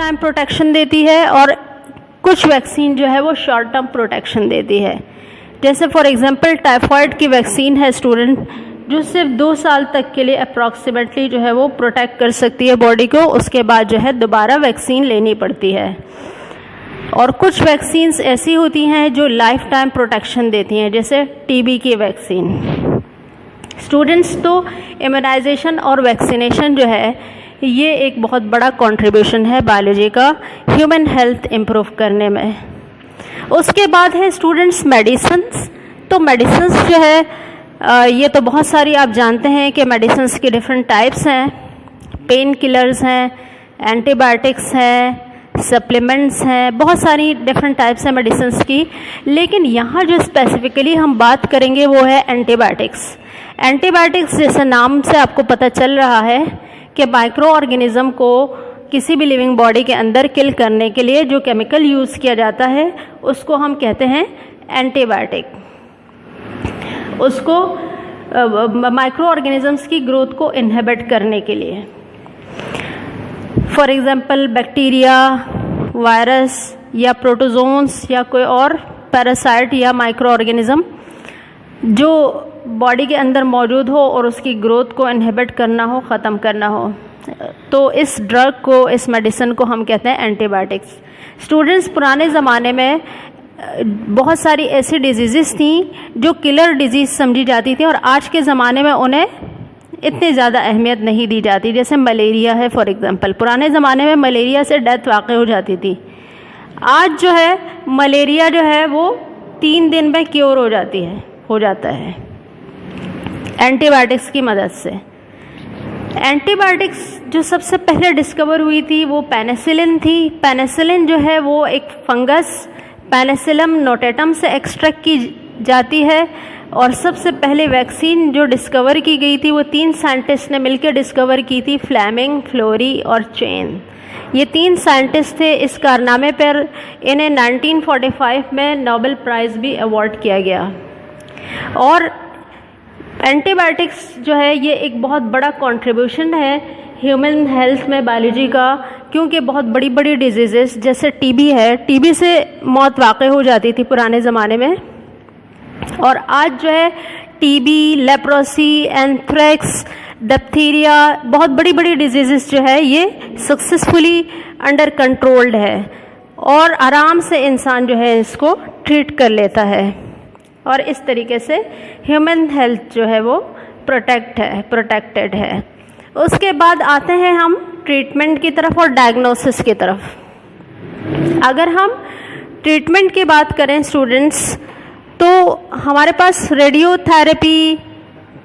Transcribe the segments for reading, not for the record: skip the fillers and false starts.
Time protection देती है और कुछ वैक्सीन जो है वो शॉर्ट टर्म प्रोटेक्शन देती है। जैसे फॉर एग्जांपल टाइफाइड की वैक्सीन है स्टूडेंट, जो सिर्फ 2 साल तक के लिए अप्रॉक्सीमेटली जो है वो प्रोटेक्ट कर सकती है बॉडी को, उसके बाद जो है दोबारा वैक्सीन लेनी पड़ती है। और कुछ वैक्सीन्स ऐसी होती हैं जो लाइफ टाइम प्रोटेक्शन देती हैं, जैसे टीबी की वैक्सीन। स्टूडेंट्स, तो इम्यूनाइजेशन और वैक्सीनेशन जो है ये एक बहुत बड़ा कंट्रीब्यूशन है बायोलॉजी का ह्यूमन हेल्थ इम्प्रूव करने में। उसके बाद है स्टूडेंट्स मेडिसिन्स। तो मेडिसिन्स जो है ये तो बहुत सारी आप जानते हैं कि मेडिसिन्स के डिफरेंट टाइप्स हैं। पेन किलर्स हैं, एंटीबायोटिक्स हैं, सप्लीमेंट्स हैं, बहुत सारी डिफरेंट टाइप्स हैं मेडिसिन्स की। लेकिन यहाँ जो स्पेसिफिकली हम बात करेंगे वो है एंटीबायोटिक्स। एंटीबायोटिक्स जैसे नाम से आपको पता चल रहा है कि माइक्रो ऑर्गेनिज्म को किसी भी लिविंग बॉडी के अंदर किल करने के लिए जो केमिकल यूज़ किया जाता है उसको हम कहते हैं एंटीबायोटिक। उसको माइक्रो ऑर्गेनिजम्स की ग्रोथ को इनहिबिट करने के लिए, फॉर एग्जांपल बैक्टीरिया, वायरस या प्रोटोजोन्स या कोई और पैरासाइट या माइक्रो ऑर्गेनिज्म जो बॉडी के अंदर मौजूद हो और उसकी ग्रोथ को इनहिबिट करना हो, ख़त्म करना हो, तो इस ड्रग को, इस मेडिसिन को हम कहते हैं एंटीबायोटिक्स। स्टूडेंट्स, पुराने ज़माने में बहुत सारी ऐसी डिजीज़ थी जो किलर डिजीज़ समझी जाती थी और आज के ज़माने में उन्हें इतनी ज़्यादा अहमियत नहीं दी जाती। जैसे मलेरिया है फॉर एग्जांपल, पुराने ज़माने में मलेरिया से डेथ वाक़ हो जाती थी। आज जो है मलेरिया जो है वो 3 दिन में क्योर हो जाता है एंटीबायोटिक्स की मदद से। एंटीबायोटिक्स जो सबसे पहले डिस्कवर हुई थी वो पेनिसिलिन थी। पेनिसिलिन जो है वो एक फंगस पेनिसिलम नोटेटम से एक्सट्रैक्ट की जाती है और सबसे पहले वैक्सीन जो डिस्कवर की गई थी वो 3 साइंटिस्ट ने मिलकर डिस्कवर की थी, फ्लेमिंग, फ्लोरी और चेन। ये 3 साइंटिस्ट थे। इस कारनामे पर इन्हें 1945 में नोबेल प्राइज़ भी अवार्ड किया गया। और एंटीबायोटिक्स जो है ये एक बहुत बड़ा कंट्रीब्यूशन है ह्यूमन हेल्थ में बायोलॉजी का, क्योंकि बहुत बड़ी बड़ी डिजीज़ेस जैसे टीबी है, टीबी से मौत वाक़ई हो जाती थी पुराने ज़माने में, और आज जो है टीबी, लेप्रोसी, एंथ्रेक्स, डिप्थीरिया, बहुत बड़ी बड़ी डिजीज़ेस जो है ये सक्सेसफुली अंडर कंट्रोल्ड है और आराम से इंसान जो है इसको ट्रीट कर लेता है। और इस तरीके से ह्यूमन हेल्थ जो है वो प्रोटेक्टेड है। उसके बाद आते हैं हम ट्रीटमेंट की तरफ और डायग्नोसिस की तरफ। अगर हम ट्रीटमेंट की बात करें स्टूडेंट्स, तो हमारे पास रेडियोथेरेपी,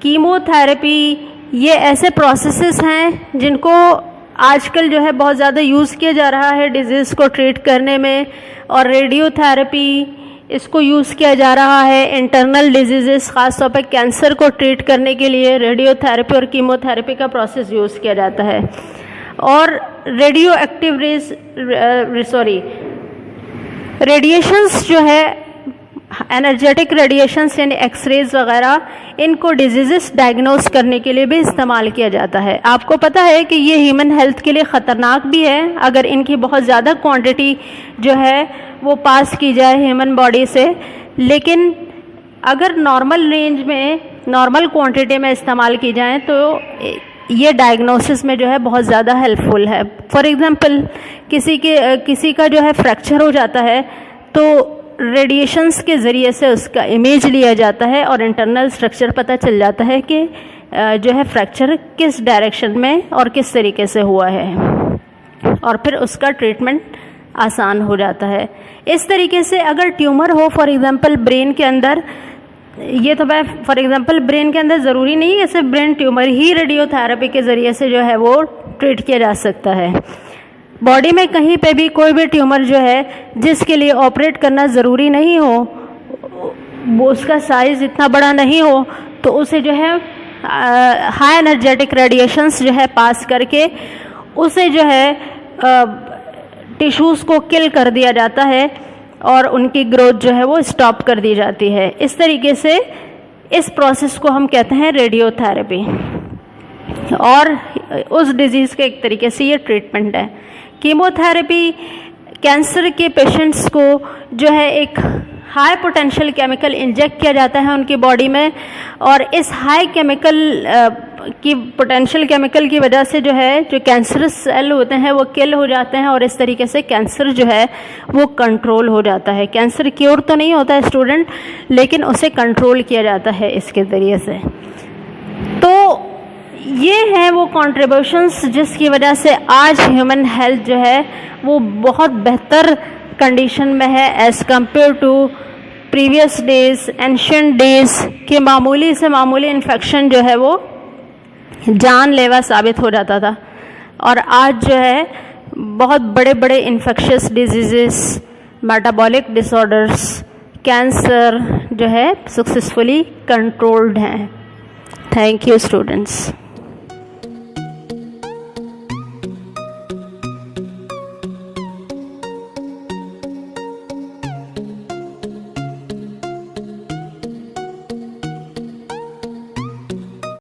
कीमोथेरेपी, ये ऐसे प्रोसेसेस हैं जिनको आजकल जो है बहुत ज़्यादा यूज़ किया जा रहा है डिजीज़ को ट्रीट करने में। और रेडियोथेरेपी इसको यूज़ किया जा रहा है इंटरनल डिजीज़ेस, ख़ास तौर पर कैंसर को ट्रीट करने के लिए रेडियोथेरेपी और कीमोथेरेपी का प्रोसेस यूज़ किया जाता है। और रेडियो एक्टिव रेडिएशंस जो है, एनर्जेटिक रेडिएशंस यानी एक्सरेज वगैरह, इनको डिजीज़ेस डायग्नोस करने के लिए भी इस्तेमाल किया जाता है। आपको पता है कि ये ह्यूमन हेल्थ के लिए ख़तरनाक भी है अगर इनकी बहुत ज़्यादा क्वांटिटी जो है वो पास की जाए ह्यूमन बॉडी से, लेकिन अगर नॉर्मल रेंज में, नॉर्मल क्वांटिटी में इस्तेमाल की जाए तो ये डायग्नोसिस में जो है बहुत ज़्यादा हेल्पफुल है। फॉर एग्जांपल किसी का जो है फ्रैक्चर हो जाता है तो रेडिएशंस के ज़रिए से उसका इमेज लिया जाता है और इंटरनल स्ट्रक्चर पता चल जाता है कि जो है फ्रैक्चर किस डायरेक्शन में और किस तरीके से हुआ है, और फिर उसका ट्रीटमेंट आसान हो जाता है। इस तरीके से अगर ट्यूमर हो फॉर एग्जांपल ब्रेन के अंदर, ये तो मैं फॉर एग्जांपल ब्रेन के अंदर ज़रूरी नहीं है सिर्फ ब्रेन ट्यूमर ही रेडियोथेरेपी के ज़रिए से जो है वो ट्रीट किया जा सकता है। बॉडी में कहीं पे भी कोई भी ट्यूमर जो है जिसके लिए ऑपरेट करना ज़रूरी नहीं हो, वो उसका साइज़ इतना बड़ा नहीं हो, तो उसे जो है हाई एनर्जेटिक रेडिएशंस जो है पास करके उसे जो है टिश्यूज़ को किल कर दिया जाता है और उनकी ग्रोथ जो है वो स्टॉप कर दी जाती है। इस तरीके से इस प्रोसेस को हम कहते हैं रेडियोथेरेपी, और उस डिज़ीज़ के एक तरीके से ये ट्रीटमेंट है। कीमोथेरेपी कैंसर के पेशेंट्स को जो है एक हाई पोटेंशियल केमिकल इंजेक्ट किया जाता है उनकी बॉडी में, और इस हाई केमिकल की पोटेंशियल केमिकल की वजह से जो है जो कैंसरस सेल होते हैं वो किल हो जाते हैं, और इस तरीके से कैंसर जो है वो कंट्रोल हो जाता है। कैंसर क्योर तो नहीं होता है स्टूडेंट, लेकिन उसे कंट्रोल किया जाता है इसके ज़रिए से। तो ये हैं वो कंट्रीब्यूशंस जिसकी वजह से आज ह्यूमन हेल्थ जो है वो बहुत बेहतर कंडीशन में है as compare to previous days, ancient days के मामूली से मामूली इन्फेक्शन जो है वो जानलेवा साबित हो जाता था, और आज जो है बहुत बड़े बड़े infectious diseases, metabolic disorders, cancer जो है सक्सेसफुली कंट्रोल्ड हैं। Thank you students.